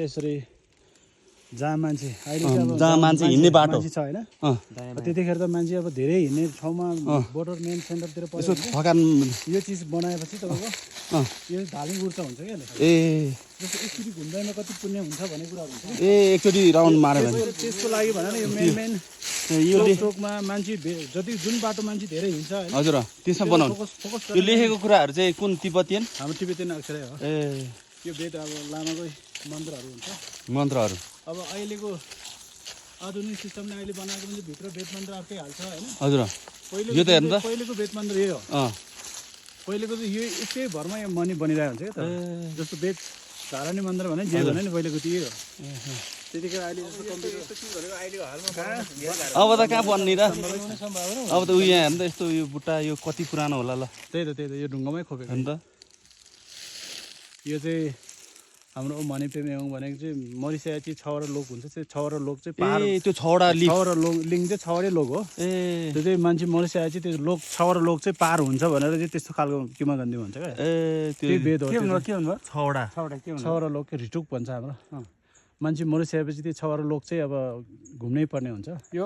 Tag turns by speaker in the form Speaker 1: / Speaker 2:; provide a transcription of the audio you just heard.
Speaker 1: यसरी जहाँ मान्छे अहिले
Speaker 2: जहाँ मान्छे हिँड्ने बाटो
Speaker 1: छ हैन त्यतिखेर त मान्छे अब धेरै हिँड्ने ठाउँमा बोर्डर मेन सेन्टरतिर
Speaker 2: यसो
Speaker 1: पर्यो
Speaker 2: थकान
Speaker 1: यो चिज बनाएपछि तपाईको यो धार्मिक ऊर्जा हुन्छ क्या
Speaker 2: ए
Speaker 1: जस्तो एकचोटि घुम्दैमा कति पुण्य हुन्छ भन्ने कुरा हुन्छ
Speaker 2: ए एकचोटि राउन्ड मार्यो भने
Speaker 1: त्यसको लागि भनेर यो मेन
Speaker 2: यो
Speaker 1: चोकमा मान्छे जति जुन बाटो मान्छे धेरै हिँड्छ हैन
Speaker 2: हजुर त्यसमा बनाउनु
Speaker 1: फोकस
Speaker 2: यो लेखेको कुराहरू चाहिँ कुन तिब्बतियन
Speaker 1: हाम्रो टिबेटियन अक्षरै हो
Speaker 2: ए
Speaker 1: यो वेद अब लामाकै मन्त्रहरू हुन्छ
Speaker 2: मन्त्रहरू
Speaker 1: अब अहिलेको आधुनिक सिस्टमले अहिले बनाएको पनि भित्र वेद मन्त्र अर्कै हाल्छ हैन
Speaker 2: हजुर यो त हेर्नु त
Speaker 1: पहिलेको वेद मन्त्र यही हो पहिलेको चाहिँ यो एकै भरमा यो मनी बनिरहेको हुन्छ क्या त जस्तो वेद धारणी मन्त्र भने जे भने नि पहिलेको त्यही हो त्यतिखेर अहिले
Speaker 2: अब त कहाँ बन्ने र अब त उयो यहाँ हेर्नु त यस्तो यो बुट्टा यो कति पुरानो होला ल
Speaker 1: त्यही त यो ढुङ्गामै खोपेको
Speaker 2: हेर्नु त
Speaker 1: यो चाहिँ हाम्रो मनी पेमेङ भनेको चाहिँ मरिसयाची छवटा लोक हुन्छ त्यो छवटा लोक चाहिँ पहाड
Speaker 2: ए त्यो छवटा लिफ
Speaker 1: छवटा लोक लिङ चाहिँ छवटै लोक हो
Speaker 2: ए
Speaker 1: त्यो चाहिँ मान्छे मरिसयाची त्यो लोक छवटा लोक चाहिँ पार हुन्छ भनेर चाहिँ त्यस्तो खालको किमागन्दी भन्छ क्या
Speaker 2: ए
Speaker 1: त्यो वेद हो
Speaker 2: के भन्नुभयो छवटा
Speaker 1: छवटा लोक रिटुक भन्छ हाम्रो मान्छे मरिसकेपछि त्यो छवटा लोक चाहिँ अब घुम्नै पर्ने हुन्छ